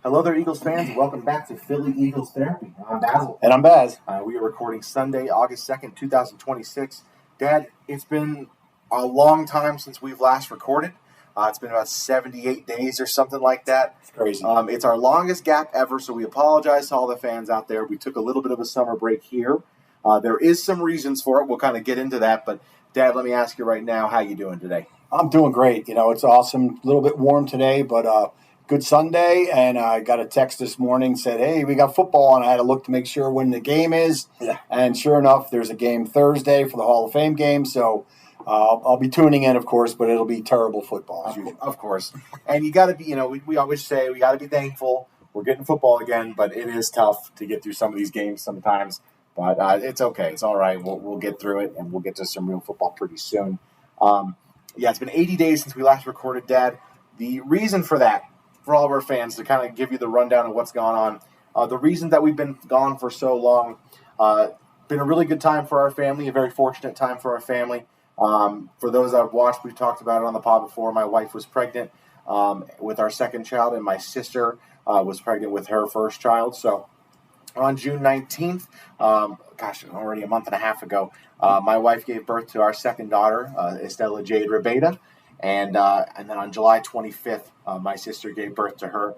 Hello there, Eagles fans. Welcome back to Philly Eagles Therapy. I'm Basil. And I'm Baz. We are recording Sunday, August 2nd, 2026. Dad, it's been a long time since we've last recorded. It's been about 78 days or something like that. It's crazy. It's our longest gap ever, so we apologize to all the fans out there. We took a little bit of a summer break here. There is some reasons for it. We'll kind of get into that. But, Dad, let me ask you right now, how you doing today? I'm doing great. It's awesome. A little bit warm today, but good Sunday. And I got a text this morning, said, hey, we got football on. I had to look to make sure when the game is. Yeah. And sure enough, there's a game Thursday for the Hall of Fame game. So I'll be tuning in, of course, but it'll be terrible football as usual. Of course. And you got to be, we always say we got to be thankful. We're getting football again, but it is tough to get through some of these games sometimes. But it's okay. It's all right. We'll get through it, and we'll get to some real football pretty soon. It's been 80 days since we last recorded, Dad. The reason for that, for all of our fans, to kind of give you the rundown of what's gone on, the reason that we've been gone for so long, been a really good time for our family, a very fortunate time for our family. For those that have watched, we've talked about it on the pod before. My wife was pregnant with our second child, and my sister was pregnant with her first child. So on June 19th, already a month and a half ago, my wife gave birth to our second daughter, Estella Jade Rebeda. And then on July 25th, my sister gave birth to her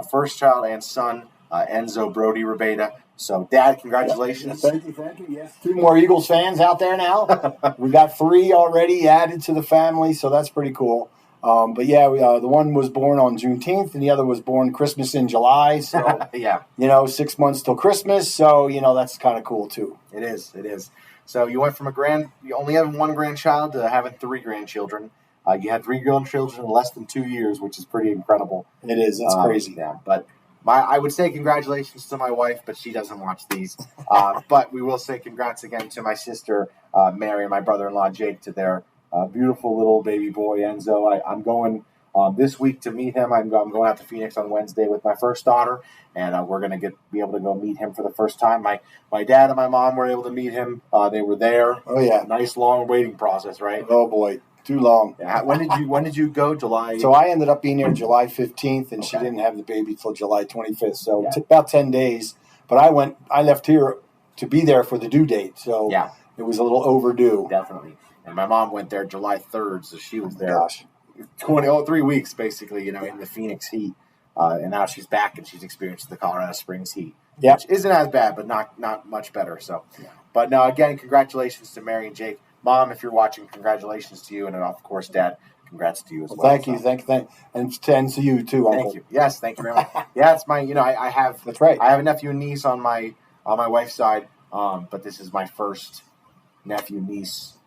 first child and son, Enzo Brody Rebeda. So, Dad, congratulations. Thank you. Yes, 2 more Eagles fans out there now. We got 3 already added to the family, so that's pretty cool. The one was born on Juneteenth, and the other was born Christmas in July. So, yeah. 6 months till Christmas. So, that's kind of cool, too. It is. So, you went from you only having 1 grandchild to having 3 grandchildren. You had 3 grandchildren in less than 2 years, which is pretty incredible. It is. It's crazy. Yeah, but I would say congratulations to my wife, but she doesn't watch these. But we will say congrats again to my sister, Mary, and my brother-in-law, Jake, to their beautiful little baby boy, Enzo. I'm going this week to meet him. I'm going out to Phoenix on Wednesday with my first daughter, and we're going to be able to go meet him for the first time. My dad and my mom were able to meet him. They were there. Oh, yeah. Nice, long waiting process, right? Oh, boy. Too long. Yeah. When did you go? July? So I ended up being there July 15th, and she didn't have the baby till July 25th. So it took about 10 days. But I left here to be there for the due date. So it was a little overdue. Definitely. And my mom went there July 3rd, so she was there 3 weeks, basically, in the Phoenix heat. And now she's back, and she's experienced the Colorado Springs heat. Yep. Which isn't as bad, but not much better. So, But no, again, congratulations to Mary and Jake. Mom, if you're watching, congratulations to you. And, of course, Dad, congrats to you as well. Thank you. And to you, too, Uncle. Thank you. Yes, thank you very much. Yeah, it's my, I have. That's right. I have a nephew and niece on my wife's side, but this is my first nephew, niece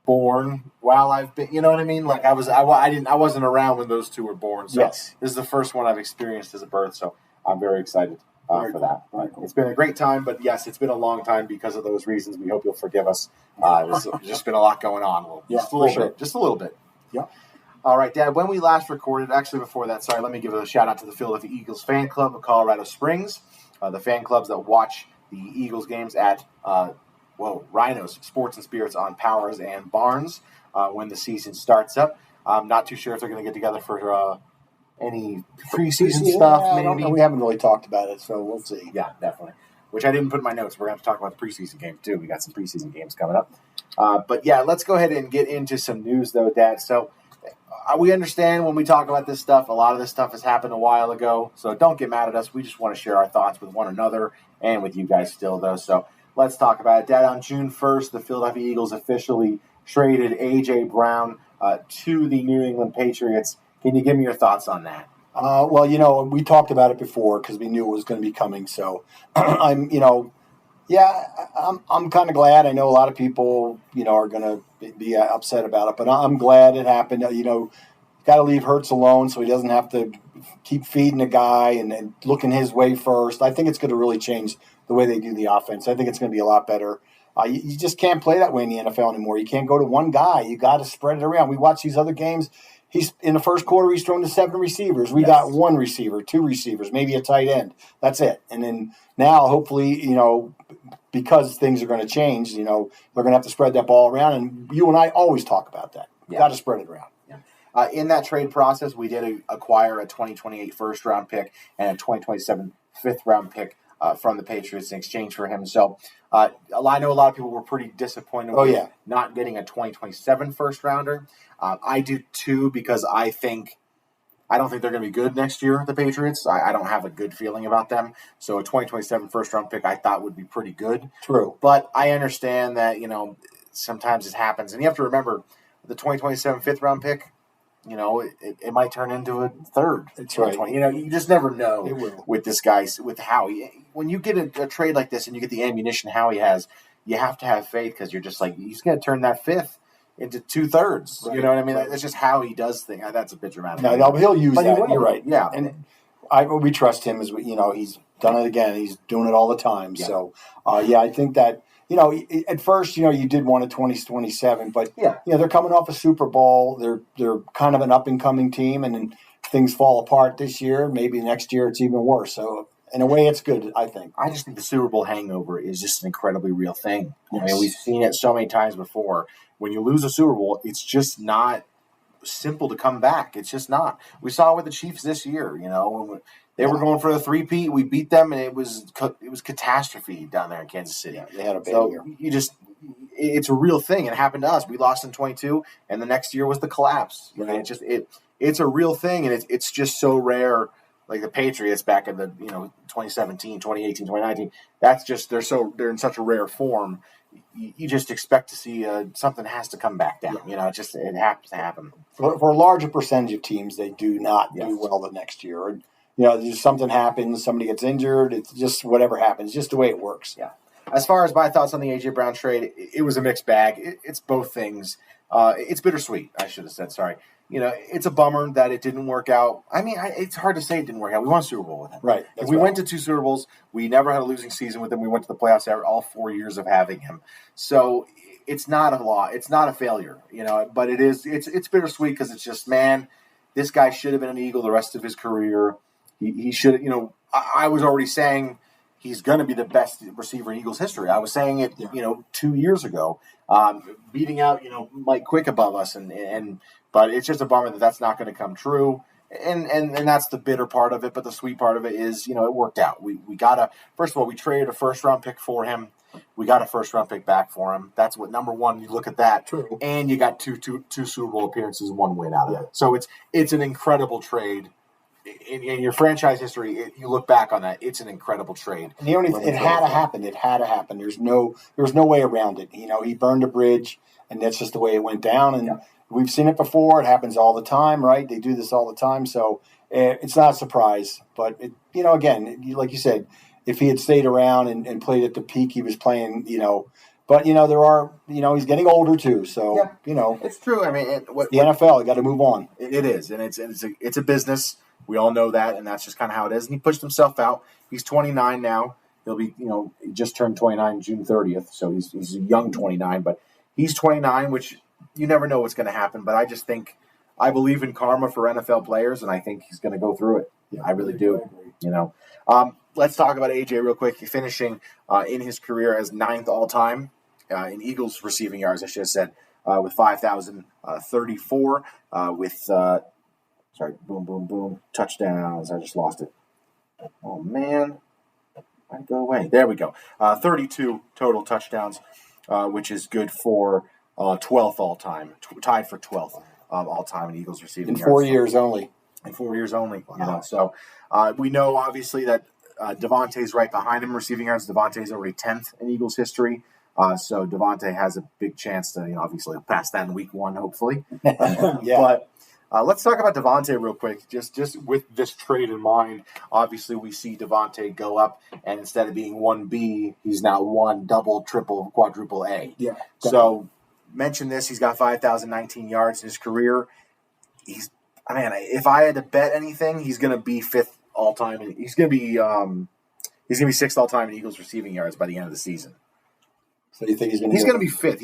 born while I've been, you know what I mean? Like I wasn't around when those 2 were born. So yes. This is the first one I've experienced as a birth. So I'm very excited for that. It's been a great time, but yes, it's been a long time because of those reasons. We hope you'll forgive us. There's just been a lot going on. Just a little bit. Yeah. All right, Dad, when we last recorded, actually before that, let me give a shout out to the Philadelphia Eagles fan club of Colorado Springs, the fan clubs that watch the Eagles games at Rhinos, Sports and Spirits on Powers and Barnes when the season starts up. I'm not too sure if they're going to get together for any preseason stuff. Maybe we haven't really talked about it, so we'll see. Yeah, definitely. Which I didn't put in my notes. We're going to have to talk about the preseason game too. We got some preseason games coming up. Let's go ahead and get into some news, though, Dad. So we understand when we talk about this stuff, a lot of this stuff has happened a while ago. So don't get mad at us. We just want to share our thoughts with one another and with you guys still, though. So let's talk about it. Dad, on June 1st, the Philadelphia Eagles officially traded A.J. Brown to the New England Patriots. Can you give me your thoughts on that? We talked about it before because we knew it was going to be coming. So I'm kind of glad. I know a lot of people, are going to be upset about it, but I'm glad it happened. Got to leave Hurts alone so he doesn't have to keep feeding the guy and looking his way first. I think it's going to really change the way they do the offense. I think it's going to be a lot better. You just can't play that way in the NFL anymore. You can't go to one guy. You got to spread it around. We watch these other games. He's in the first quarter, he's thrown to 7 receivers. We got 1 receiver, 2 receivers, maybe a tight end. That's it. And then now, hopefully, because things are going to change, they're going to have to spread that ball around. And you and I always talk about that. You got to spread it around. Yeah. In that trade process, we did acquire a 2028 first-round pick and a 2027 fifth-round pick from the Patriots in exchange for him. So I know a lot of people were pretty disappointed with not getting a 2027 first-rounder. I do too, because I don't think they're going to be good next year, the Patriots. I don't have a good feeling about them. So a 2027 first-round pick I thought would be pretty good. True. But I understand that, sometimes it happens. And you have to remember, the 2027 fifth-round pick, it might turn into a third. That's right. You just never know with this guy, with Howie. When you get a trade like this and you get the ammunition Howie has, you have to have faith, because you're just like, he's going to turn that fifth into 2/3. Right. You know what I mean? That's just how he does things. That's a bit dramatic. No, he'll use that. You're right. Yeah. And we trust him, as he's done it again. He's doing it all the time. Yeah. So, I think that, at first, you did want a 2027, but they're coming off a Super Bowl. They're kind of an up and coming team, and then things fall apart this year. Maybe next year it's even worse. So in a way, it's good, I think. I just think the Super Bowl hangover is just an incredibly real thing. Yes. I mean, we've seen it so many times before. When you lose a Super Bowl, it's just not simple to come back. It's just not. We saw it with the Chiefs this year. When they were going for the three-peat, we beat them, and it was catastrophe down there in Kansas City. Yeah, they had a bad year. It's a real thing. It happened to us. We lost in 22, and the next year was the collapse. Right. It's a real thing, and it's just so rare. Like the Patriots back in the 2017, 2018, 2019. They're in such a rare form. You just expect to see something has to come back down. Yeah. It happens to happen. For a larger percentage of teams, they do not do well the next year. Or, just something happens, somebody gets injured. It's just whatever happens, just the way it works. Yeah. As far as my thoughts on the A.J. Brown trade, it was a mixed bag. It's both things. It's bittersweet, I should have said. Sorry. It's a bummer that it didn't work out. I mean, it's hard to say it didn't work out. We won a Super Bowl with him. Right. If we went to 2 Super Bowls, we never had a losing season with him. We went to the playoffs all 4 years of having him. So it's not a law. It's not a failure, but it is. It's bittersweet, because it's just, man, this guy should have been an Eagle the rest of his career. He should, I was already saying he's going to be the best receiver in Eagles history. I was saying it, 2 years ago, beating out, Mike Quick above us, but it's just a bummer that that's not going to come true. And that's the bitter part of it. But the sweet part of it is, it worked out. We first of all, we traded a first-round pick for him. We got a first-round pick back for him. That's what, number one, you look at that. True. And you got two Super Bowl appearances, 1 win out of it. So it's an incredible trade. In your franchise history, you look back on that, it's an incredible trade. And it had to happen. It had to happen. There was no way around it. He burned a bridge, and that's just the way it went down. And we've seen it before. It happens all the time, right? They do this all the time. So it's not a surprise. But, again, like you said, if he had stayed around and played at the peak he was playing, But, there are, he's getting older too. So, It's true. I mean, the NFL, you got to move on. It is. And it's a business. We all know that. And that's just kind of how it is. And he pushed himself out. He's 29 now. He'll be, he just turned 29 June 30th. So he's a young 29. But he's 29, which you never know what's going to happen. But I believe in karma for NFL players. And I think he's going to go through it. Yeah, I really do. Let's talk about AJ real quick. He's finishing in his career as 9th all-time in Eagles receiving yards, I should have said, with 5,034 boom, boom, boom, touchdowns. I just lost it. Oh, man. Why'd it go away? There we go. 32 total touchdowns, which is good for 12th all-time, tied for 12th all-time in Eagles receiving yards. In 4 years only. In 4 years only. Wow. So we know, obviously, that Devontae's right behind him receiving yards. Devontae's already 10th in Eagles history. So Devontae has a big chance to, obviously pass that in week 1, hopefully. Yeah. But let's talk about Devontae real quick. Just with this trade in mind, obviously we see Devontae go up, and instead of being 1B, he's now 1 double, triple, quadruple A. Yeah. So mention this, he's got 5,019 yards in his career. If I had to bet anything, he's going to be 5th all time. He's going to be 6th all time in Eagles receiving yards by the end of the season. So you think he's going to be 5th?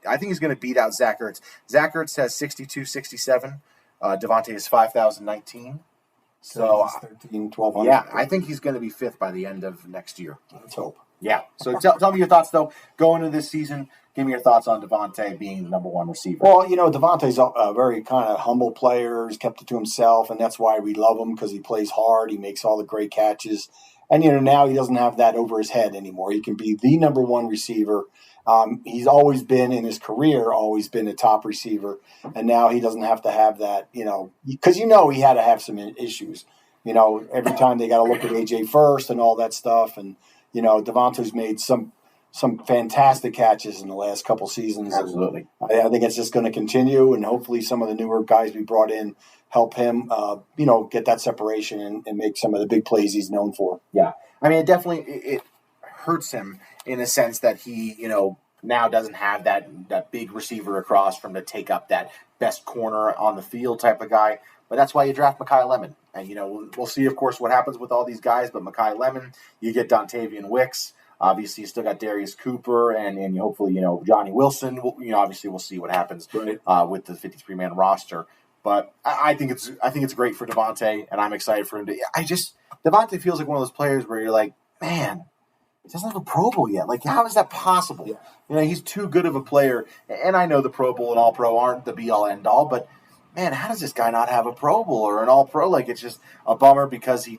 I think he's going to beat out Zach Ertz. Zach Ertz has 62-67. Devontae is 5,019. So 13, 1,200. Yeah, I think he's going to be 5th by the end of next year. Let's hope. Yeah. So tell me your thoughts, though, going into this season, give me your thoughts on Devontae being the number one receiver. Well, Devontae's a very kind of humble player. He's kept it to himself, and that's why we love him, because he plays hard. He makes all the great catches. And, now he doesn't have that over his head anymore. He can be the number one receiver. He's always been, in his career, a top receiver. And now he doesn't have to have that, because he had to have some issues. Every time they got to look at A.J. first and all that stuff. And, Devontae's made some fantastic catches in the last couple seasons. Absolutely. I think it's just going to continue, and hopefully some of the newer guys we brought in help him, get that separation and make some of the big plays he's known for. Yeah. I mean, it hurts him in the sense that he, now doesn't have that big receiver across from to take up that best corner on the field type of guy. But that's why you draft Makai Lemon. And, we'll see, of course, what happens with all these guys. But Makai Lemon, you get Dontavian Wicks. Obviously, you still got Darius Cooper and hopefully, Johnny Wilson. Obviously, we'll see what happens with the 53-man roster. But I think it's great for Devontae, and I'm excited for him to. Devontae feels like one of those players where you're like, man, he doesn't have a Pro Bowl yet. Like, how is that possible? Yeah. He's too good of a player. And I know the Pro Bowl and All Pro aren't the be all end all, but man, how does this guy not have a Pro Bowl or an All Pro? Like, it's just a bummer because he's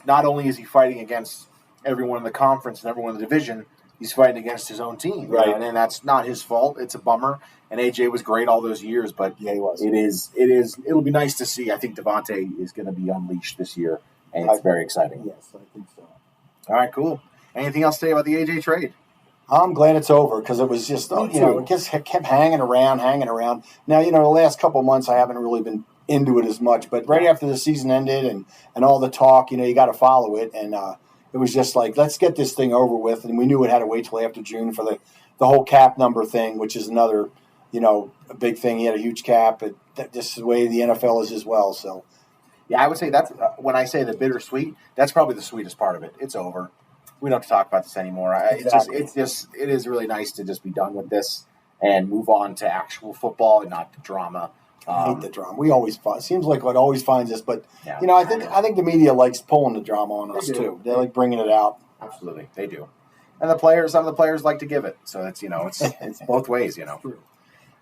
not only is he fighting against everyone in the conference and everyone in the division, he's fighting against his own team. Right. And that's not his fault. It's a bummer. And AJ was great all those years, but yeah, he was. It'll be nice to see. I think Devontae is going to be unleashed this year, and it's very exciting. Yes, I think so. All right, cool. Anything else to say about the AJ trade? I'm glad it's over, because it was just, it just kept hanging around. Now, the last couple of months I haven't really been into it as much, but right after the season ended and all the talk, you got to follow it, and it was just like, let's get this thing over with. And we knew it had to wait till after June for the whole cap number thing, which is another, a big thing. He had a huge cap. This is the way the NFL is as well. So, yeah, I would say that's when I say the bittersweet, that's probably the sweetest part of it. It's over. We don't have to talk about this anymore. Exactly. It is really nice to just be done with this and move on to actual football and not the drama. I hate the drama. We always it seems like what always finds us, but yeah, I think the media likes pulling the drama on us too. They like bringing it out. Absolutely, they do. And some of the players like to give it. So it's it's both ways. True.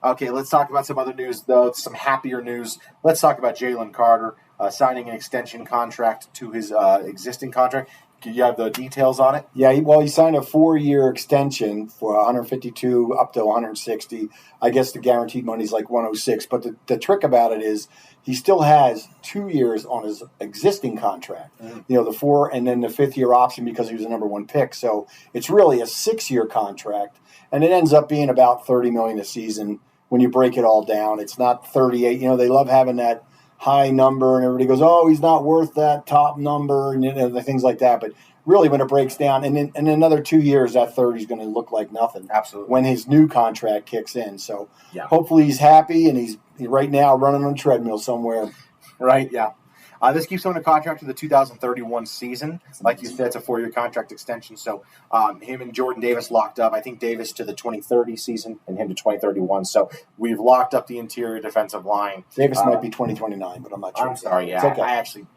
Okay, let's talk about some other news though. Some happier news. Let's talk about Jalen Carter signing an extension contract to his existing contract. Do you have the details on it? Yeah, he signed a 4-year extension for 152 up to 160. I guess the guaranteed money is like 106. But the trick about it is he still has 2 years on his existing contract. Mm-hmm. The 4 and then the 5th-year option because he was the number 1 pick. So it's really a 6-year contract, and it ends up being about $30 million a season when you break it all down. It's not 38. They love having that high number, and everybody goes, "Oh, he's not worth that top number," and the things like that. But really, when it breaks down, and in another 2 years, that 30 is going to look like nothing. Absolutely. When his new contract kicks in, so yeah. Hopefully he's happy, and he's right now running on a treadmill somewhere. Right? Yeah. This keeps him in a contract to the 2031 season. Like you said, it's a 4-year contract extension. So him and Jordan Davis locked up. I think Davis to the 2030 season and him to 2031. So we've locked up the interior defensive line. Davis might be 2029, but I'm not sure. I'm sorry. Yeah, okay.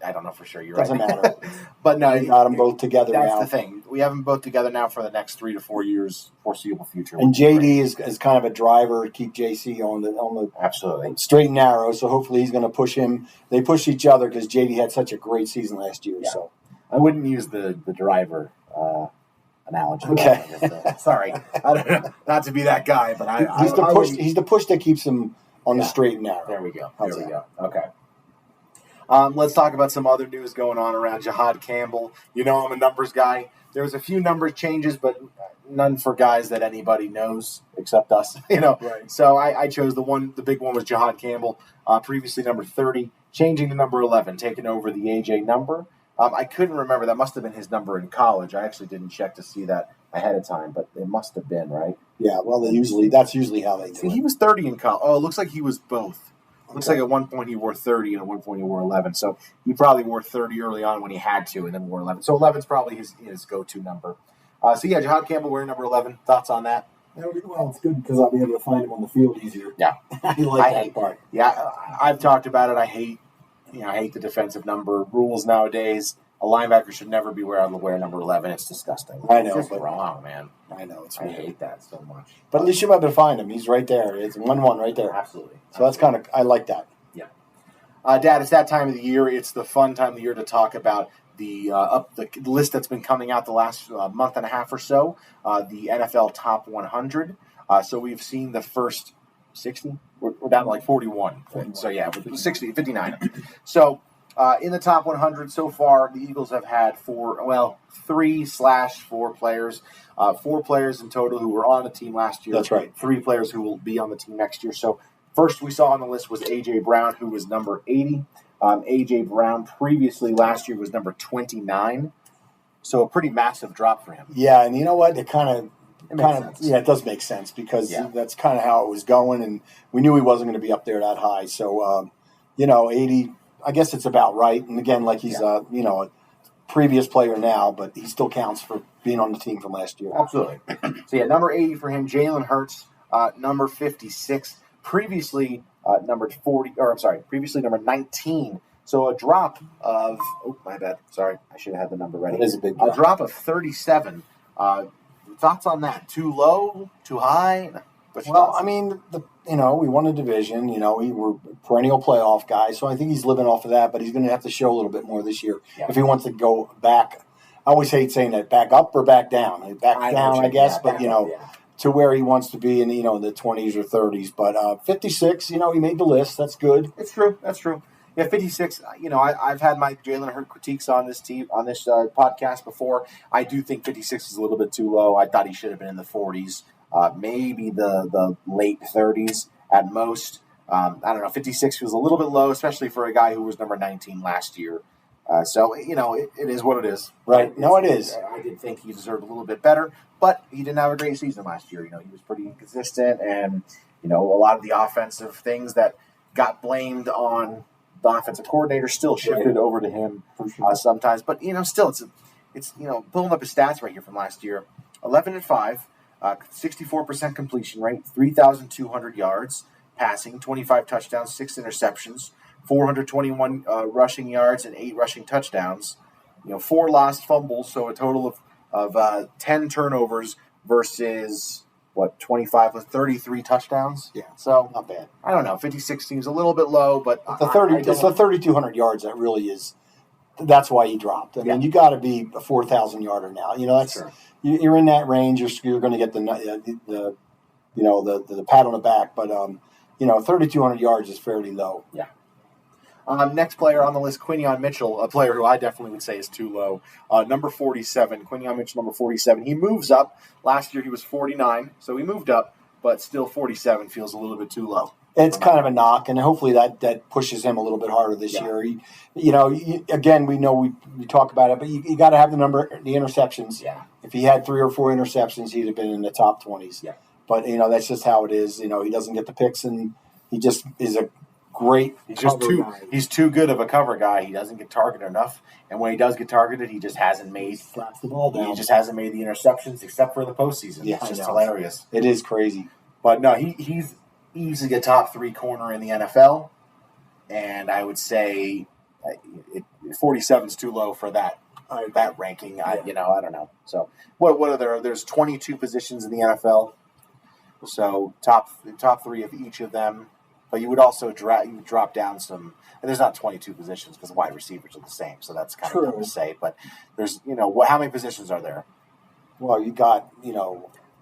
I don't know for sure. You're Doesn't right. matter. But no, we got them both together that's now. That's the thing. We have them both together now for the next 3 to 4 years, foreseeable future. And JD is kind of a driver to keep JC on the absolutely straight and narrow. So hopefully he's going to push him. They push each other because JD had such a great season last year. Yeah. So I wouldn't use the driver analogy. Okay. Sorry, I don't know, not to be that guy, but he's the push that keeps him on the straight and narrow. There we go. Okay. Let's talk about some other news going on around Jahad Campbell. I'm a numbers guy. There was a few number changes, but none for guys that anybody knows except us. Right. So I chose the big one was Jahad Campbell, previously number 30, changing to number 11, taking over the AJ number. I couldn't remember. That must have been his number in college. I actually didn't check to see that ahead of time, but it must have been, right? Yeah, well, that's usually how they do it. He was 30 in college. Oh, it looks like he was both. Looks like at one point he wore 30 and at one point he wore 11. So he probably wore 30 early on when he had to and then wore 11. So 11 is probably his go-to number. Jahad Campbell wearing number 11. Thoughts on that? Well, it's good because I'll be able to find him on the field easier. Yeah. I like that part. Yeah, I've talked about it. I hate the defensive number rules nowadays. a linebacker should never be wearing number 11. It's disgusting. I know, it's just wrong, man. I know. I hate that so much. But at least you might be able to find him. He's right there. It's 1-1 right there. Absolutely. So that's kind of, I like that. Yeah. Dad, it's that time of the year. It's the fun time of the year to talk about the list that's been coming out the last month and a half or so, the NFL Top 100. So we've seen the first 60. We're down to like 41. So, yeah, 59. So in the top 100 so far, the Eagles have had 3/4 players. 4 players in total who were on the team last year. That's right. 3 players who will be on the team next year. So first we saw on the list was A.J. Brown, who was number 80. A.J. Brown previously last year was number 29. So a pretty massive drop for him. Yeah, and you know what? It kind of it does make sense because that's kind of how it was going, and we knew he wasn't going to be up there that high. So, 80, I guess it's about right. And again, like he's a previous player now, but he still counts for being on the team from last year. Absolutely. So, number 80 for him, Jalen Hurts, number 56. Previously number 19. So a drop of, my bad. Sorry, I should have had the number ready. It is a big drop. A drop of 37. Thoughts on that? Too low? Too high? Well, I mean, we won a division. We were perennial playoff guys, so I think he's living off of that. But he's going to have to show a little bit more this year if he wants to go back. I always hate saying that, back up or back down. Back down, I guess, but to where he wants to be in the 20s or 30s. But 56, he made the list. That's good. It's true. That's true. Yeah, 56. I've had my Jalen Hurts critiques on this podcast before. I do think 56 is a little bit too low. I thought he should have been in the 40s, maybe the late 30s at most. I don't know. 56 was a little bit low, especially for a guy who was number 19 last year. So it is what it is. Right. No, it is. I did think he deserved a little bit better, but he didn't have a great season last year. He was pretty inconsistent, and a lot of the offensive things that got blamed on the offensive coordinator still shifted over to him sometimes. But, still, it's pulling up his stats right here from last year. 11-5, 64% completion rate, 3,200 yards passing, 25 touchdowns, 6 interceptions, 421 rushing yards, and 8 rushing touchdowns. 4 lost fumbles, so a total of 10 turnovers versus 25 with 33 touchdowns? Yeah. So, not bad. I don't know. 56 seems a little bit low, but it's the 3,200 yards that really is. That's why he dropped. I mean, you got to be a 4,000 yarder now. That's you're in that range. You're going to get the pat on the back, but 3,200 yards is fairly low. Yeah. Next player on the list, Quinyon Mitchell, a player who I definitely would say is too low. Number 47, Quinyon Mitchell, number 47. He moves up. Last year he was 49, so he moved up, but still 47 feels a little bit too low. It's kind of a knock, and hopefully that pushes him a little bit harder this year. Again, we know we talk about it, but you got to have the interceptions. Yeah. If he had 3 or 4 interceptions, he'd have been in the top 20s. Yeah. But, that's just how it is. He doesn't get the picks, and he just is a great He's too good of a cover guy. He doesn't get targeted enough, and when he does get targeted, he just hasn't made the ball down. He just hasn't made the interceptions except for the postseason. Yeah, it's just hilarious. It is crazy, but no, he's easily a top 3 corner in the NFL, and I would say 47 is too low for that ranking. I don't know. So what are there? There's 22 positions in the NFL, so top 3 of each of them. But you would also drop down some, and there's not 22 positions because the wide receivers are the same, so that's kind of dumb to say. But there's, how many positions are there? Well, you got,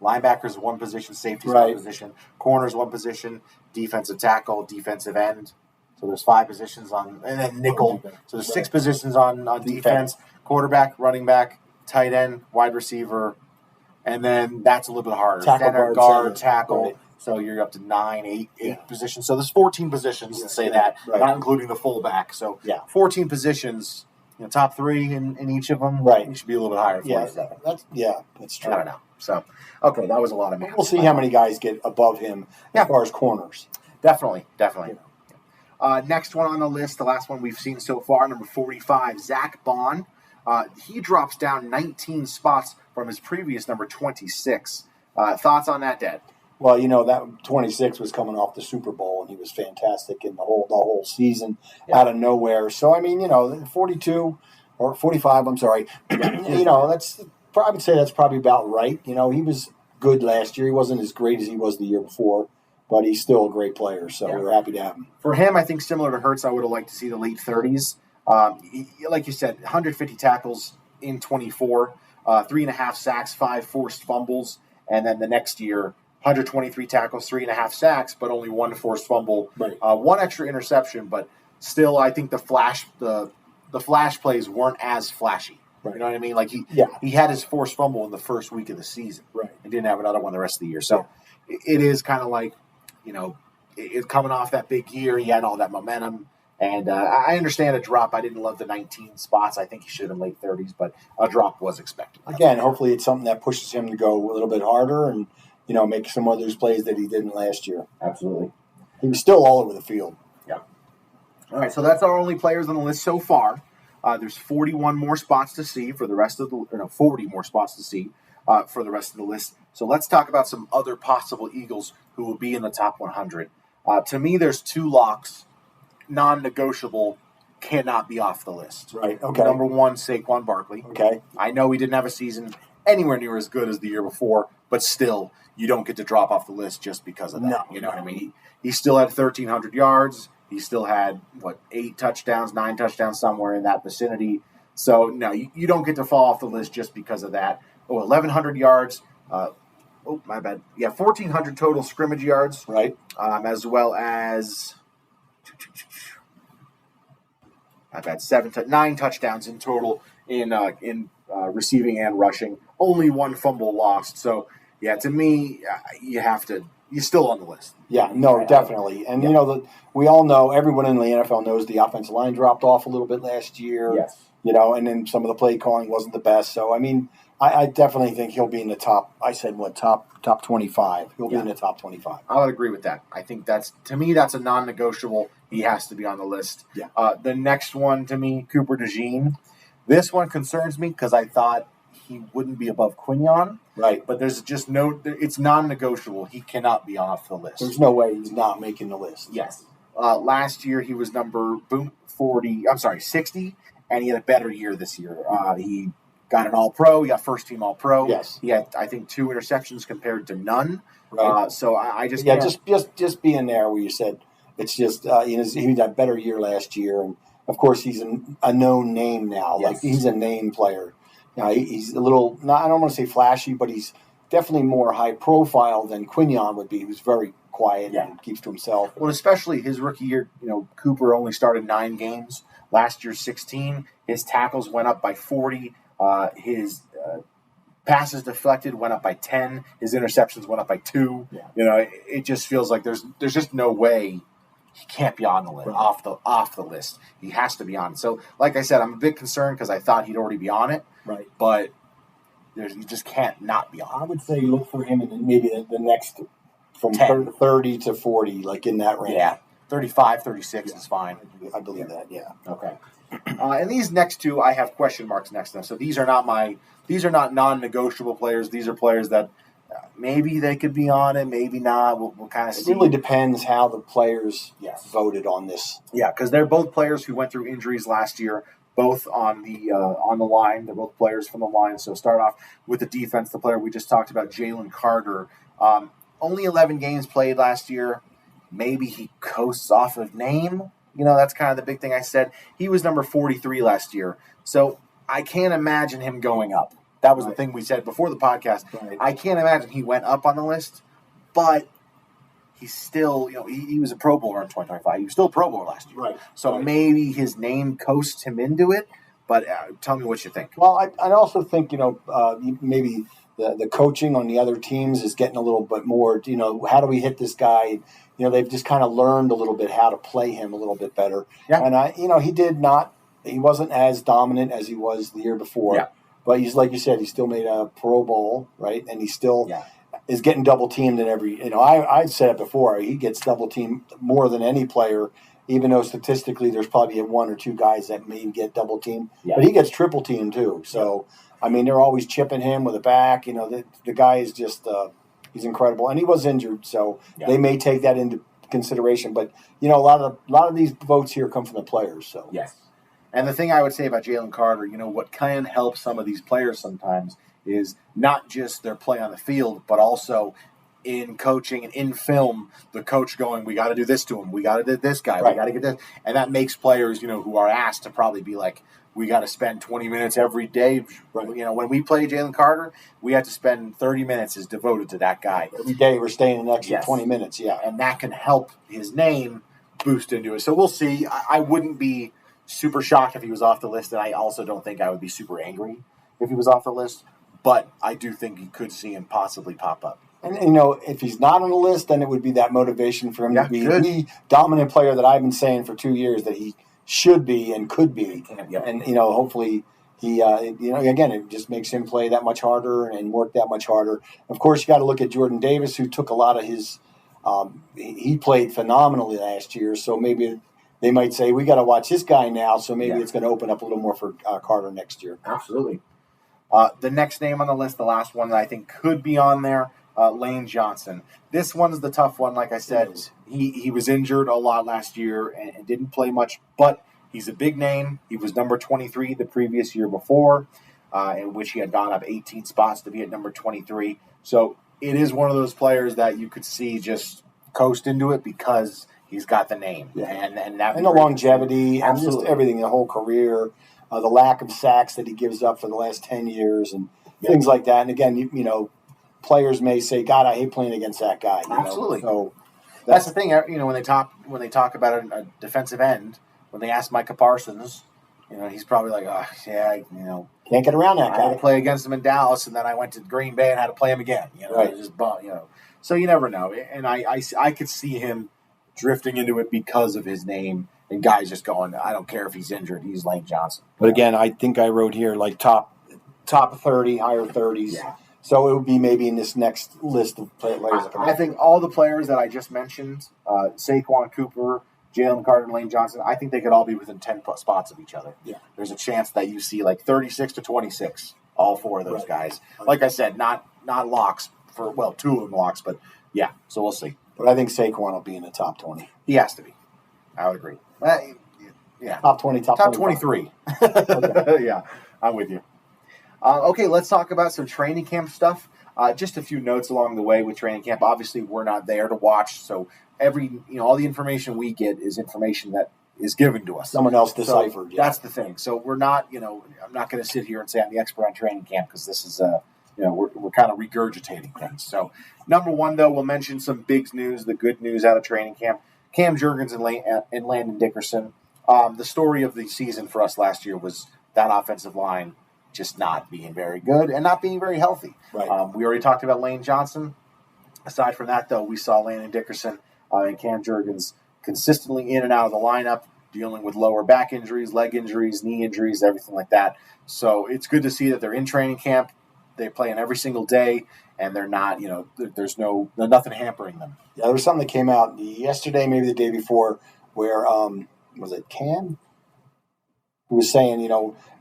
linebackers 1 position, safeties 1 position, corners 1 position, defensive tackle, defensive end. So there's 5 positions and then nickel. So there's 6 positions on defense, quarterback, running back, tight end, wide receiver, and then that's a little bit harder. Tackle, guard, tackle. Right. So you're up to 8 positions. So there's 14 positions, let's say that, not including the fullback. So 14 positions, top 3 in each of them. Right. You should be a little bit higher. That's true. I don't know. So, okay, that was a lot of math. We'll see how many guys get above him as far as corners. Definitely. Next one on the list, the last one we've seen so far, number 45, Zach Bond. He drops down 19 spots from his previous number 26. Thoughts on that, Dad? Well, that 26 was coming off the Super Bowl, and he was fantastic in the whole season out of nowhere. So, 42, or 45. I'm sorry. You know, I would say that's probably about right. You know, he was good last year. He wasn't as great as he was the year before, but he's still a great player. So we're happy to have him. For him, I think similar to Hurts, I would have liked to see the late 30s. Like you said, 150 tackles in 24, 3.5 sacks, 5 forced fumbles, and then the next year, 123 tackles, 3.5 sacks, but only 1 forced fumble, 1 extra interception. But still, I think the flash plays weren't as flashy. Right. You know what I mean? Like he had his forced fumble in the first week of the season, and didn't have another one the rest of the year. So it is kind of like, you know, it coming off that big year, he had all that momentum. And I understand a drop. I didn't love the 19 spots. I think he should have been late 30s, but a drop was expected. Again, hopefully it's something that pushes him to go a little bit harder and, you know, make some of those plays that he didn't last year. Absolutely. He was still all over the field. Yeah. All right, so that's our only players on the list so far. There's 41 more spots to see for the rest of the 40 more spots to see for the rest of the list. So let's talk about some other possible Eagles who will be in the top 100. To me, there's 2 locks, non-negotiable, cannot be off the list. Right. Okay. Number 1, Saquon Barkley. Okay. I know he didn't have a season anywhere near as good as the year before, but still, you don't get to drop off the list just because of that. No, you know what I mean? He still had 1,300 yards. He still had, 8 touchdowns, 9 touchdowns, somewhere in that vicinity. So, no, you don't get to fall off the list just because of that. 1,100 yards. My bad. Yeah, 1,400 total scrimmage yards. Right. As well as, I've had 9 touchdowns in total in receiving and rushing. Only 1 fumble lost. So, yeah, to me, you're still on the list. Yeah, no, definitely. And, you know, we all know, everyone in the NFL knows the offensive line dropped off a little bit last year. Yes. You know, and then some of the play calling wasn't the best. So, I mean, I definitely think he'll be in the top, top 25. He'll be in the top 25. I would agree with that. I think that's a non-negotiable. He has to be on the list. Yeah. The next one, to me, Cooper DeJean. This one concerns me because I thought he wouldn't be above Quinyon. Right. But there's just it's non-negotiable. He cannot be off the list. There's no way he's not making the list. Yes. Last year he was number 60, and he had a better year this year. He got an All-Pro. He got first-team All-Pro. Yes. He had, I think, 2 interceptions compared to none. Right. So I just just being there where you said it's just he had a better year last year, and of course he's a known name now. Yes. Like he's a name player. You know, he's a little, I don't want to say flashy, but he's definitely more high profile than Quinyon would be. Who's very quiet and keeps to himself. Well, especially his rookie year, Cooper only started 9 games. Last year, 16. His tackles went up by 40. His passes deflected went up by 10. His interceptions went up by 2. Yeah. It just feels like there's just no way he can't be on the list, off the list. He has to be on. So, like I said, I'm a bit concerned because I thought he'd already be on it. Right. But you just can't not be on. I would say look for him in maybe the next from 30 to 40, like in that range. Yeah, 35, 36 is fine. I believe that. Yeah. Okay. And these next 2, I have question marks next to them. So these are not non-negotiable players. These are players that maybe they could be on it, maybe not. We'll kind of see. It really depends how the players voted on this. Yeah, because they're both players who went through injuries last year, both on the line. They're both players from the line. So start off with the defense, the player we just talked about, Jalen Carter. Only 11 games played last year. Maybe he coasts off of name. That's kind of the big thing I said. He was number 43 last year. So I can't imagine him going up. That was the thing we said before the podcast. Right. I can't imagine he went up on the list, but he's still, he was a Pro Bowler in 2025. He was still a Pro Bowler last year. Right. So maybe his name coasts him into it, but tell me what you think. Well, I also think, maybe the coaching on the other teams is getting a little bit more, how do we hit this guy? They've just kind of learned a little bit how to play him a little bit better. Yeah. And he wasn't as dominant as he was the year before. Yeah. But he's, like you said, he still made a Pro Bowl, right? And he still is getting double teamed in every. I'd said it before. He gets double teamed more than any player, even though statistically there's probably 1 or 2 guys that may get double teamed. Yeah. But he gets triple teamed too. So they're always chipping him with a back. The guy is just he's incredible, and he was injured, so they may take that into consideration. But a lot of these votes here come from the players. So yes. And the thing I would say about Jalen Carter, what can help some of these players sometimes is not just their play on the field, but also in coaching and in film, the coach going, we got to do this to him. We got to do this guy. Right. We got to get this. And that makes players, who are asked to probably be like, we got to spend 20 minutes every day. Right. When we play Jalen Carter, we have to spend 30 minutes is devoted to that guy. Every day we're staying an extra Yes. 20 minutes, yeah. And that can help his name boost into it. So we'll see. I wouldn't be super shocked if he was off the list, and I also don't think I would be super angry if he was off the list. But I do think you could see him possibly pop up. And, if he's not on the list, then it would be that motivation for him to be good. the dominant player that I've been saying for 2 years that he should be and could be. Yep. And, hopefully he, again, it just makes him play that much harder and work that much harder. Of course, you got to look at Jordan Davis, who took a lot of his he played phenomenally last year. So maybe they might say, we got to watch this guy now. So maybe it's going to open up a little more for Carter next year. Absolutely. The next name on the list, the last one that I think could be on there, Lane Johnson. This one's the tough one. Like I said, he was injured a lot last year and didn't play much, but he's a big name. He was number 23 the previous year before, in which he had gone up 18 spots to be at number 23. So it is one of those players that you could see just coast into it because he's got the name. Yeah. And the longevity and Absolutely. just everything, the whole career, the lack of sacks that he gives up for the last 10 years and things like that. And again, players may say, God, I hate playing against that guy. Absolutely. So that's the thing. When they talk about a defensive end, when they ask Micah Parsons, he's probably like, oh yeah, can't get around that I guy. had to play against him in Dallas, and then I went to Green Bay and had to play him again. Right. So you never know. And I could see him drifting into it because of his name and guys just going, I don't care if he's injured, he's Lane Johnson. But again, I think I wrote here like top 30, higher 30s. Yeah. So it would be maybe in this next list of players. I think all the players that I just mentioned, Saquon Cooper, Jalen Carter, and Lane Johnson, I think they could all be within 10 spots of each other. Yeah. There's a chance that you see like 36 to 26, all four of those Right. guys. Like I said, not locks two of them locks, but yeah, so we'll see. But I think Saquon will be in the top 20. He has to be. I would agree. Yeah. Top 20, top 23. Okay. Yeah, I'm with you. Okay, let's talk about some training camp stuff. Just a few notes along the way with training camp. Obviously, we're not there to watch, so all the information we get is information that is given to us. Someone else deciphered. So that's the thing. So we're not, I'm not going to sit here and say I'm the expert on training camp because this is, we're kind of regurgitating things. So number one, though, we'll mention some big news, the good news out of training camp. Cam Jurgens and Landon Dickerson. The story of the season for us last year was that offensive line just not being very good and not being very healthy. Right. We already talked about Lane Johnson. Aside from that, though, we saw Landon Dickerson and Cam Jurgens consistently in and out of the lineup, dealing with lower back injuries, leg injuries, knee injuries, everything like that. So it's good to see that they're in training camp. They play in every single day, and they're not, there's nothing hampering them. Yeah, there was something that came out yesterday, maybe the day before, where, was it Cam? Who was saying,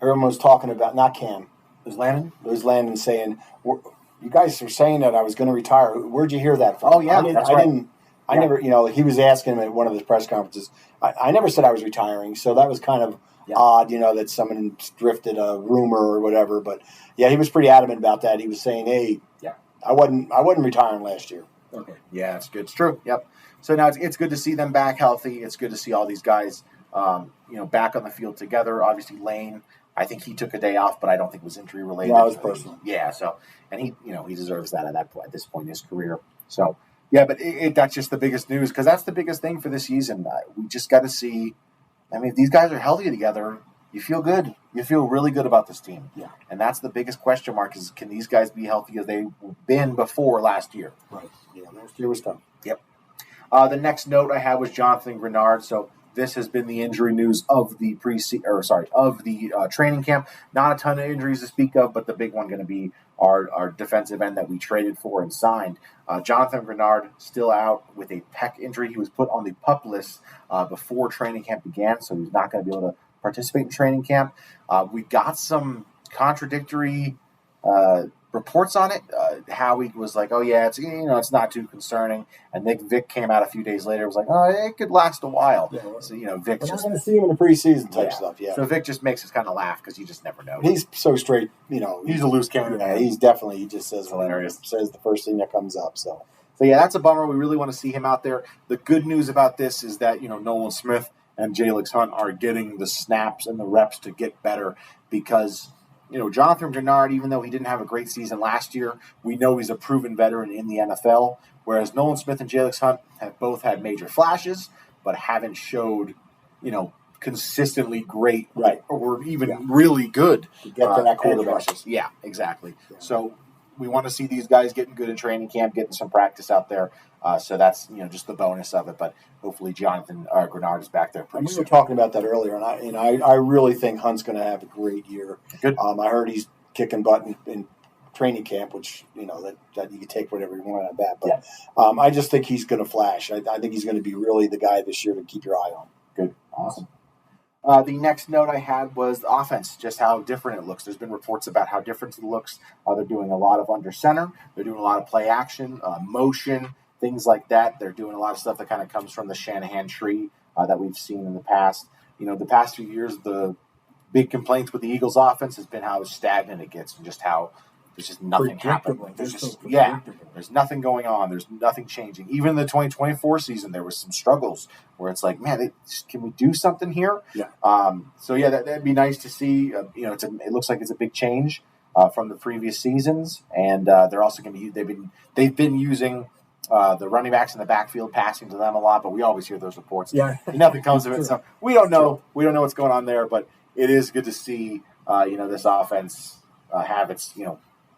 everyone was talking about, not Cam. It was Landon? It was Landon saying, you guys were saying that I was going to retire. Where'd you hear that from? Oh, yeah, I never, he was asking him at one of his press conferences. I never said I was retiring, so that was kind of odd, that someone drifted a rumor or whatever. But, yeah, he was pretty adamant about that. He was saying, hey, I wasn't retiring last year. Okay. Yeah, it's good. It's true. Yep. So now it's good to see them back healthy. It's good to see all these guys, back on the field together. Obviously, Lane, I think he took a day off, but I don't think it was injury related. No, it was personal. Yeah. So, and he deserves that at this point in his career. So, yeah, but that's just the biggest news because that's the biggest thing for this season. We just got to see. I mean, if these guys are healthy together, you feel good. You feel really good about this team. Yeah. And that's the biggest question mark is can these guys be healthy as they've been before last year? Right. Yeah, last year was tough. Yep. The next note I had was Jonathan Grenard. So this has been the injury news of the training camp. Not a ton of injuries to speak of, but the big one going to be our defensive end that we traded for and signed. Jonathan Grenard still out with a pec injury. He was put on the PUP list before training camp began, so he's not going to be able to participate in training camp. We got some contradictory reports on it. Howie was like, "Oh yeah, it's not too concerning." And then Vic came out a few days later, and was like, "Oh, it could last a while." Yeah, so Vic we're just not going to see him in the preseason type stuff. Yeah. So Vic just makes us kind of laugh because you just never know. He's so straight. He's a loose cannon. Yeah, he's definitely. He just says hilarious. Says the first thing that comes up. So yeah, that's a bummer. We really want to see him out there. The good news about this is that Nolan Smith and Jalen Hunt are getting the snaps and the reps to get better because, Jonathan Grenard, even though he didn't have a great season last year, we know he's a proven veteran in the NFL, whereas Nolan Smith and Jalen Hunt have both had major flashes, but haven't showed, consistently great or even really good to get to that quarterback. Yeah, exactly. Yeah. So we want to see these guys getting good in training camp, getting some practice out there. So that's just the bonus of it. But hopefully Jonathan Grenard is back there pretty soon. We were talking about that earlier, and I really think Hunt's going to have a great year. Good. I heard he's kicking butt in training camp, which that you can take whatever you want out of that. But I just think he's going to flash. I think he's going to be really the guy this year to keep your eye on. Good. Awesome. The next note I had was the offense, just how different it looks. There's been reports about how different it looks. They're doing a lot of under center. They're doing a lot of play action, motion, things like that. They're doing a lot of stuff that kind of comes from the Shanahan tree that we've seen in the past. The past few years, the big complaints with the Eagles offense has been how stagnant it gets and just how there's just nothing happening. There's nothing going on. There's nothing changing. Even in the 2024 season, there was some struggles where it's like, man, can we do something here? Yeah. That'd be nice to see. It looks like it's a big change from the previous seasons, and they're also going to be. They've been using the running backs in the backfield, passing to them a lot, but we always hear those reports. Yeah. Nothing comes of it. So we don't know. We don't know what's going on there, but it is good to see. This offense have its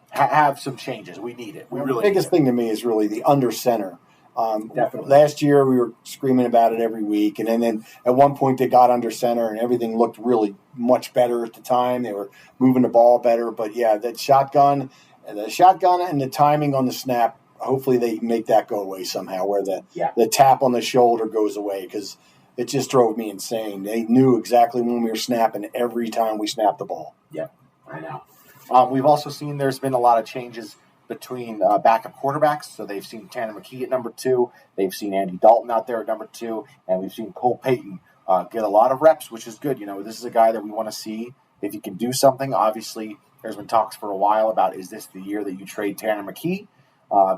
have some changes. We need it. The biggest thing to me is really the under center. Definitely. Last year we were screaming about it every week, and then at one point they got under center, and everything looked really much better at the time. They were moving the ball better, but that shotgun and the timing on the snap. Hopefully they make that go away somehow, where the tap on the shoulder goes away, because it just drove me insane. They knew exactly when we were snapping every time we snapped the ball. Yeah, I know. We've also seen there's been a lot of changes between backup quarterbacks. So they've seen Tanner McKee at number 2. They've seen Andy Dalton out there at number 2. And we've seen Cole Payton get a lot of reps, which is good. This is a guy that we want to see if he can do something. Obviously, there's been talks for a while about, is this the year that you trade Tanner McKee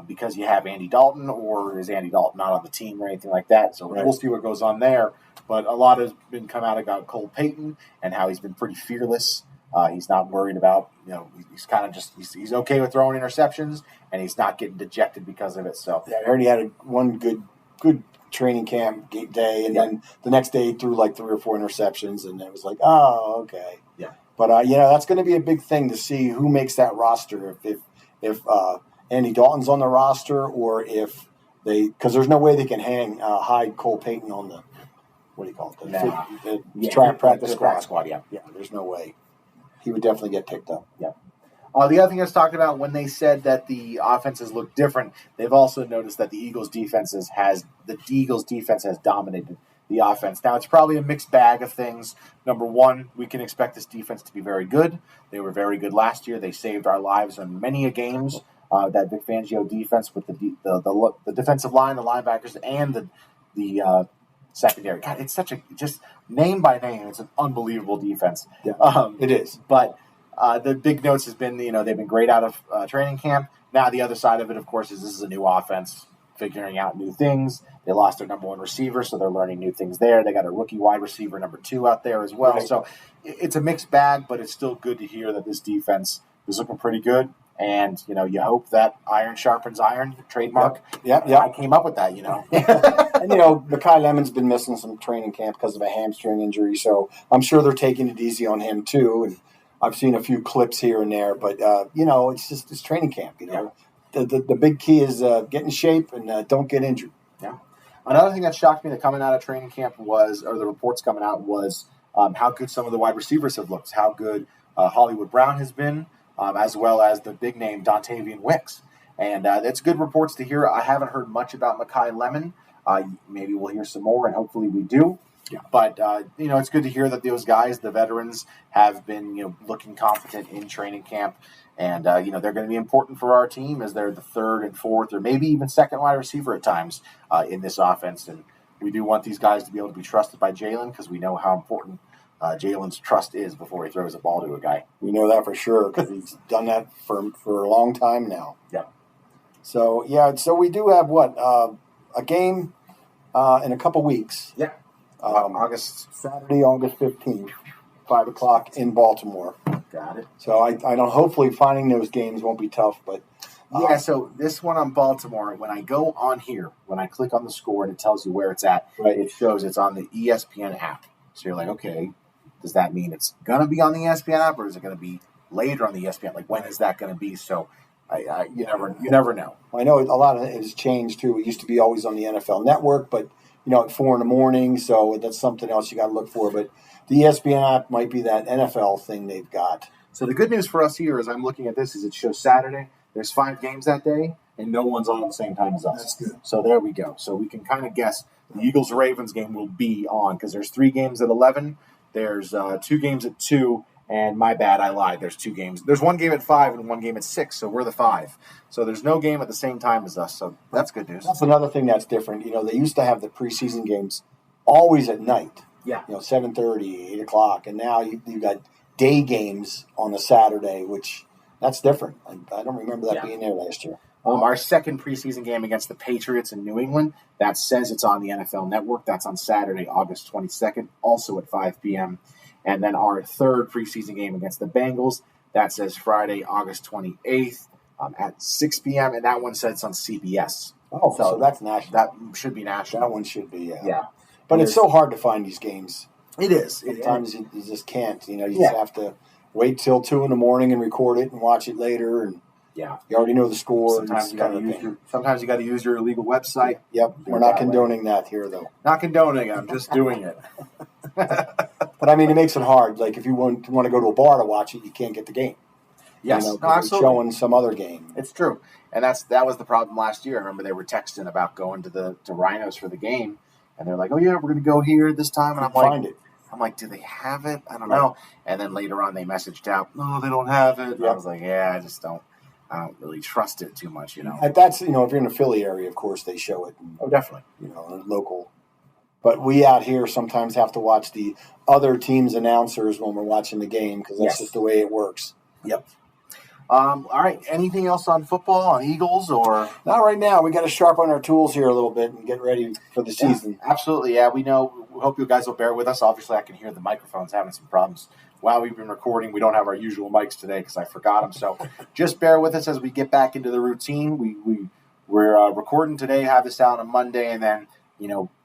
because you have Andy Dalton, or is Andy Dalton not on the team or anything like that? So we'll see what goes on there. But a lot has been come out about Cole Payton and how he's been pretty fearless. He's not worried about, he's kind of just, he's okay with throwing interceptions, and he's not getting dejected because of it. So I already had one good training camp day, and then the next day he threw like 3 or 4 interceptions, and it was like, oh, okay. Yeah. But, that's going to be a big thing to see who makes that roster. If Andy Dalton's on the roster, or if because there's no way they can hide Cole Payton on the, what do you call it? The practice squad. Yeah, there's no way. He would definitely get picked up. Yeah. The other thing I was talking about, when they said that the offenses look different, they've also noticed that the Eagles' defense has dominated the offense. Now, it's probably a mixed bag of things. Number one, we can expect this defense to be very good. They were very good last year. They saved our lives on many games. That Vic Fangio defense with the defensive line, the linebackers, and the secondary. God, it's just name by name, it's an unbelievable defense. Yeah, it is. But the big notes has been, they've been great out of training camp. Now the other side of it, of course, is this is a new offense, figuring out new things. They lost their number 1 receiver, so they're learning new things there. They got a rookie wide receiver number 2 out there as well. Right. So it's a mixed bag, but it's still good to hear that this defense is looking pretty good. And, you hope that iron sharpens iron, trademark. Yeah. I came up with that, And, Makai Lemon's been missing some training camp because of a hamstring injury, so I'm sure they're taking it easy on him too. And I've seen a few clips here and there, but, it's training camp, The big key is get in shape and don't get injured. Yeah. Another thing that shocked me that coming out of training camp the reports coming out was how good some of the wide receivers have looked, how good Hollywood Brown has been, as well as the big name Dontavian Wicks. And it's good reports to hear. I haven't heard much about Makai Lemon. Maybe we'll hear some more, and hopefully we do. Yeah. But, it's good to hear that those guys, the veterans, have been, looking competent in training camp. And, they're going to be important for our team as they're the third and fourth or maybe even second wide receiver at times in this offense. And we do want these guys to be able to be trusted by Jalen because we know how important Jalen's trust is before he throws a ball to a guy. We know that for sure because he's done that for a long time now. Yeah. So we do have a game in a couple weeks. Yeah. Saturday, August 15th, 5 o'clock in Baltimore. Got it. So I don't. Hopefully, finding those games won't be tough. But so this one on Baltimore, when I go on here, when I click on the score and it tells you where it's at, right. It shows it's on the ESPN app. So you're like, okay, does that mean it's gonna be on the ESPN app, or is it gonna be later on the ESPN? Like, when is that gonna be? So you never know. I know a lot of it has changed too. It used to be always on the NFL Network, but at 4 a.m. So that's something else you got to look for. But the ESPN app might be that NFL thing they've got. So the good news for us here, as I'm looking at this, is it shows Saturday. There's 5 games that day, and no one's on at the same time as us. That's good. So there we go. So we can kind of guess the Eagles-Ravens game will be on because there's 3 games at 11. There's 2 games at 2. And my bad, I lied. There's 2 games. There's 1 game at 5 and 1 game at 6, so we're the 5. So there's no game at the same time as us, so that's good news. That's another thing that's different. They used to have the preseason games always at night. Yeah. 7:30, 8 o'clock, and now you got day games on a Saturday, which that's different. I don't remember that being there last year. Our second preseason game against the Patriots in New England, that says it's on the NFL Network. That's on Saturday, August 22nd, also at 5 p.m., and then our third preseason game against the Bengals, that says Friday, August 28th at 6 p.m., and that one says it's on CBS. Oh, so that's national. That should be national. That one should be, yeah. But it's so hard to find these games. It is. Sometimes you just can't. You just have to wait till 2 a.m. and record it and watch it later. And you already know the score. Sometimes you got to use your illegal website. Yep, we're not condoning that here, though. Not condoning. I'm just doing it. But I mean, it makes it hard. Like if you want to go to a bar to watch it, you can't get the game. Yes, absolutely. Showing some other game. It's true, and that was the problem last year. I remember they were texting about going to Rhinos for the game, and they're like, "Oh yeah, we're going to go here this time," and I'm like, "Do they have it? I don't know." And then later on, they messaged out, "No, they don't have it." Yep. I was like, "Yeah, I don't really trust it too much." That's if you're in the Philly area, of course they show it. Oh, definitely. Local. But we out here sometimes have to watch the other team's announcers when we're watching the game because that's just the way it works. Yep. All right. Anything else on football, on Eagles, or not right now? We got to sharpen our tools here a little bit and get ready for the season. Absolutely. Yeah, we know. We hope you guys will bear with us. Obviously, I can hear the microphones having some problems while we've been recording. We don't have our usual mics today because I forgot them. So just bear with us as we get back into the routine. We're recording today. Have this out on Monday, and then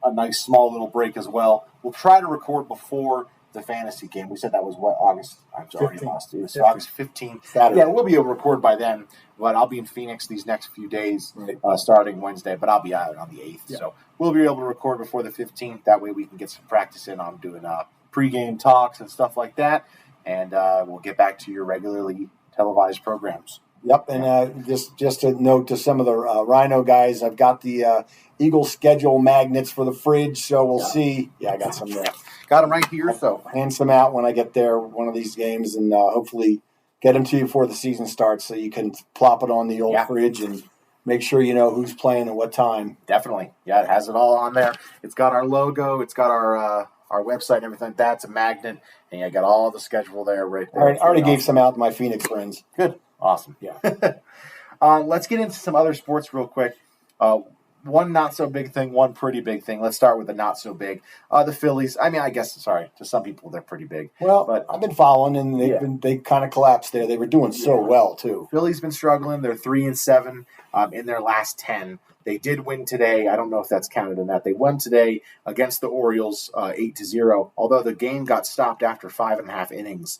a nice small little break as well. We'll try to record before the fantasy game. We said that was August. I've already lost it. So August 15th. Saturday. Yeah, we'll be able to record by then. But I'll be in Phoenix these next few days, starting Wednesday. But I'll be out on the 8th. Yeah. So we'll be able to record before the 15th. That way we can get some practice in on doing pregame talks and stuff like that. And we'll get back to your regularly televised programs. Yep, and just a note to some of the Rhino guys, I've got the Eagles schedule magnets for the fridge, so we'll see. Yeah, I got some there. Got them right here, so hand some out when I get there one of these games, and hopefully get them to you before the season starts so you can plop it on the old fridge and make sure you know who's playing at what time. Definitely. Yeah, it has it all on there. It's got our logo. It's got our website and everything like that. It's a magnet, and I got all the schedule there right there. I already gave some out to my Phoenix friends. Good. Awesome. Yeah. Let's get into some other sports real quick. One not so big thing, one pretty big thing. Let's start with the not so big. The Phillies. I mean, I guess to some people they're pretty big. Well, but I've been following, and they kind of collapsed there. They were doing so well too. Phillies been struggling. They're 3-7 in their last 10. They did win today. I don't know if that's counted in that. They won today against the Orioles 8-0. Although the game got stopped after 5.5 innings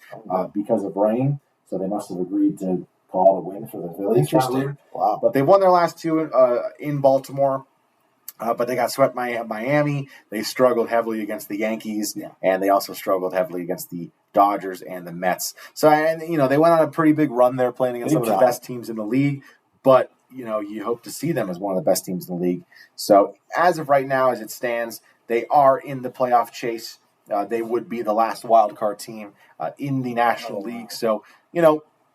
because of rain. So they must have agreed to call a win for the Phillies. Interesting. Wow. But they won their last 2 in Baltimore. But they got swept by Miami. They struggled heavily against the Yankees. Yeah. And they also struggled heavily against the Dodgers and the Mets. So, they went on a pretty big run there playing against some of the best teams in the league. But, you hope to see them as one of the best teams in the league. So, as of right now, as it stands, they are in the playoff chase. They would be the last wild card team in the National League. So,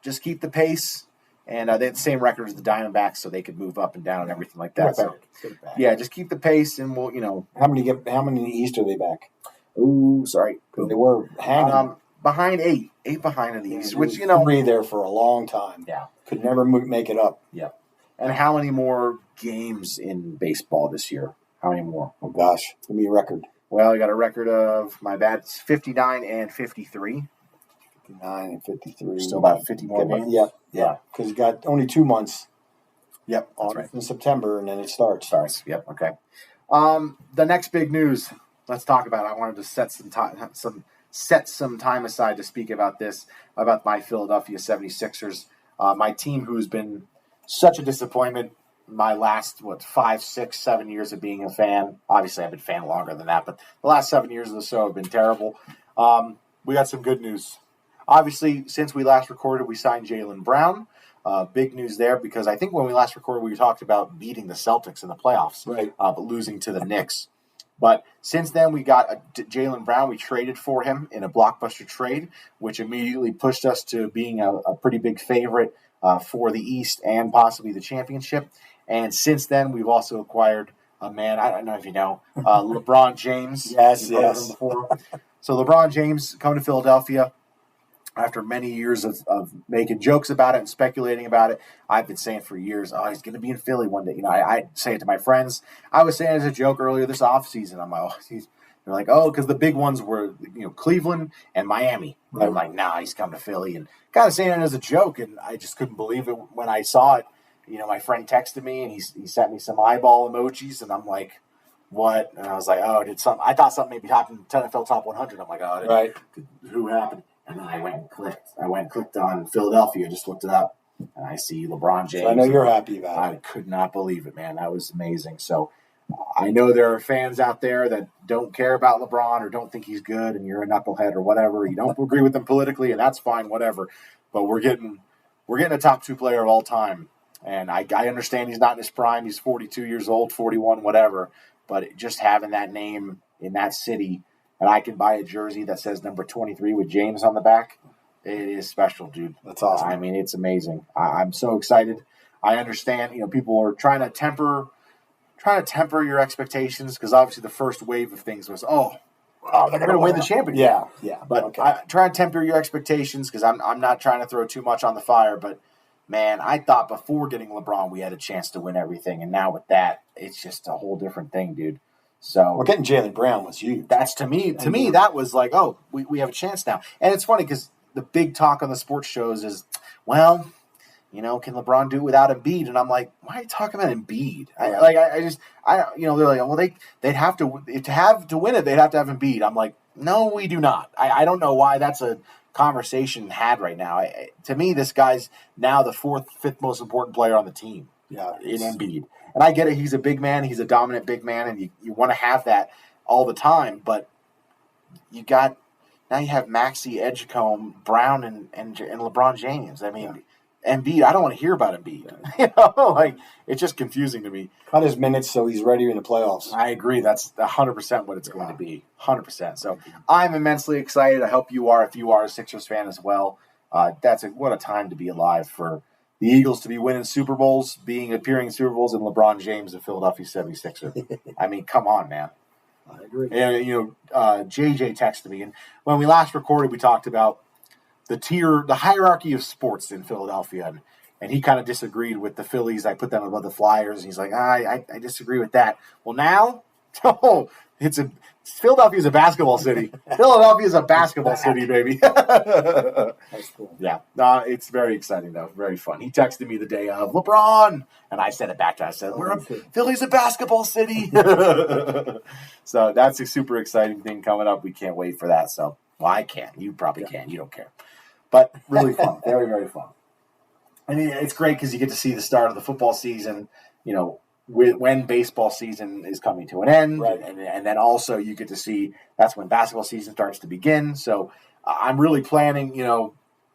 just keep the pace. And they had the same record as the Diamondbacks, so they could move up and down and everything like that. So, just keep the pace, and we'll, How many in the East are they back? Ooh, sorry. They were hanging. Behind eight behind in the East, which, 3 there for a long time. Yeah. Could never make it up. Yeah. And how many more games in baseball this year? How many more? Oh, gosh. Give me a record. Well, I got a record of, my bad, it's 59 and 53. 59 and 53. Still about 50 more games? Yeah. Because you got only 2 months. Yep, that's right. In September, and then it starts. Yep, okay. The next big news, let's talk about it. I wanted to set some time aside to speak about this, about my Philadelphia 76ers. My team, who's been such a disappointment my last, 5, 6, 7 years of being a fan. Obviously, I've been a fan longer than that, but the last 7 years or so have been terrible. We got some good news. Obviously, since we last recorded, we signed Jalen Brown. Big news there, because I think when we last recorded, we talked about beating the Celtics in the playoffs, right? But losing to the Knicks. But since then, we got Jalen Brown. We traded for him in a blockbuster trade, which immediately pushed us to being a pretty big favorite for the East and possibly the championship. And since then, we've also acquired a man, I don't know if you know, LeBron James. Yes. Before. So LeBron James coming to Philadelphia. After many years of making jokes about it and speculating about it, I've been saying for years, he's going to be in Philly one day. I say it to my friends. I was saying it as a joke earlier this offseason. I'm like, they're like, because the big ones were, Cleveland and Miami. Right. I'm like, nah, he's coming to Philly. And kind of saying it as a joke, and I just couldn't believe it when I saw it. My friend texted me, and he sent me some eyeball emojis, and I'm like, what? And I was like, I thought something maybe happened to NFL Top 100. I'm like, who happened? And then I went and clicked on Philadelphia, just looked it up, and I see LeBron James. So I know you're happy about it. I could not believe it, man. That was amazing. So I know there are fans out there that don't care about LeBron or don't think he's good, and you're a knucklehead or whatever. You don't agree with him politically, and that's fine, whatever. But we're getting a top 2 player of all time. And I understand he's not in his prime. He's 42 years old, 41, whatever. But just having that name in that city, and I can buy a jersey that says number 23 with James on the back, it is special, dude. That's awesome. I mean, it's amazing. I'm so excited. I understand, people are trying to temper your expectations, because obviously the first wave of things was, they're going to win the championship. Yeah. But okay. I try and temper your expectations, because I'm not trying to throw too much on the fire, but man, I thought before getting LeBron we had a chance to win everything, and now with that, it's just a whole different thing, dude. So getting Jalen Brown was huge. That's to me that was like, we have a chance now. And it's funny because the big talk on the sports shows is, can LeBron do it without Embiid? And I'm like, why are you talking about Embiid? They're like, they'd have to win it. They'd have to have Embiid. I'm like, no, we do not. I don't know why that's a conversation had right now. To me, this guy's now the 4th, 5th most important player on the team. Yeah, in Embiid. And I get it. He's a big man. He's a dominant big man, and you want to have that all the time. But you have Maxey, Edgecombe, Brown, and LeBron James. I mean, Embiid. I don't want to hear about Embiid. It's just confusing to me. Cut his minutes so he's ready in the playoffs. I agree. That's 100% what it's going to be. 100%. So I'm immensely excited. I hope you are, if you are a Sixers fan as well. What a time to be alive for the Eagles to be winning Super Bowls, appearing in Super Bowls, and LeBron James, the Philadelphia 76er. I mean, come on, man. I agree. And, JJ texted me, and when we last recorded, we talked about the hierarchy of sports in Philadelphia, and he kind of disagreed with the Phillies. I put them above the Flyers, and he's like, I disagree with that. Well, now, Philadelphia is a basketball city. Philadelphia is a basketball city, baby. That's cool. Yeah. It's very exciting, though. Very fun. He texted me the day of LeBron, and I said it back to him. I said, Philly's a basketball city. So that's a super exciting thing coming up. We can't wait for that. So, I can. You probably can. You don't care. But really fun. Very, very fun. I mean, it's great because you get to see the start of the football season, when baseball season is coming to an end, right. and then also you get to see that's when basketball season starts to begin. So I'm really planning,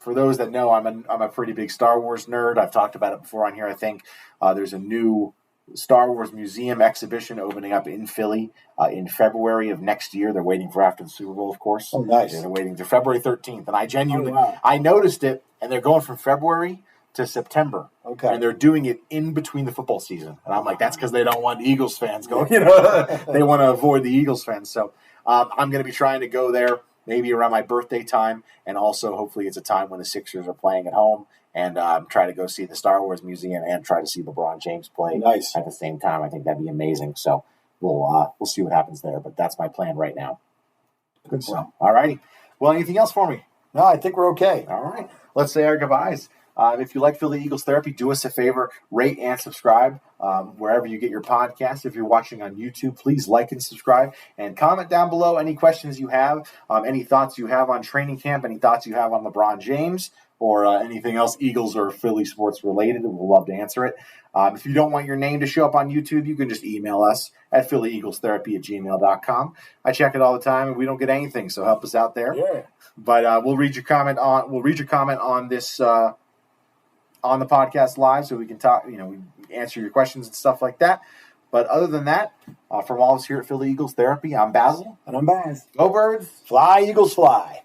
for those that know, I'm a pretty big Star Wars nerd. I've talked about it before on here. I think there's a new Star Wars Museum exhibition opening up in Philly in February of next year. They're waiting for after the Super Bowl, of course. Oh, nice. They're waiting to February 13th. And I noticed it, and they're going from February to September. Okay. And they're doing it in between the football season. And I'm like, that's because they don't want Eagles fans going. They want to avoid the Eagles fans. So I'm going to be trying to go there maybe around my birthday time. And also, hopefully, it's a time when the Sixers are playing at home. And try to go see the Star Wars Museum and try to see LeBron James play at the same time. I think that'd be amazing. So we'll see what happens there. But that's my plan right now. Good stuff. All righty. Well, anything else for me? No, I think we're okay. All right. Let's say our goodbyes. If you like Philly Eagles Therapy, do us a favor, rate and subscribe wherever you get your podcasts. If you're watching on YouTube, please like and subscribe and comment down below any questions you have, any thoughts you have on training camp, any thoughts you have on LeBron James, or anything else Eagles or Philly sports related. We'll love to answer it. If you don't want your name to show up on YouTube, you can just email us at phillyeaglestherapy@gmail.com. I check it all the time, and we don't get anything, so help us out there. Yeah. But we'll read your comment on this on the podcast live, so we can talk. We answer your questions and stuff like that. But other than that, from all of us here at Philly Eagles Therapy, I'm Basil. And I'm Baz. Go Birds. Fly, Eagles, fly.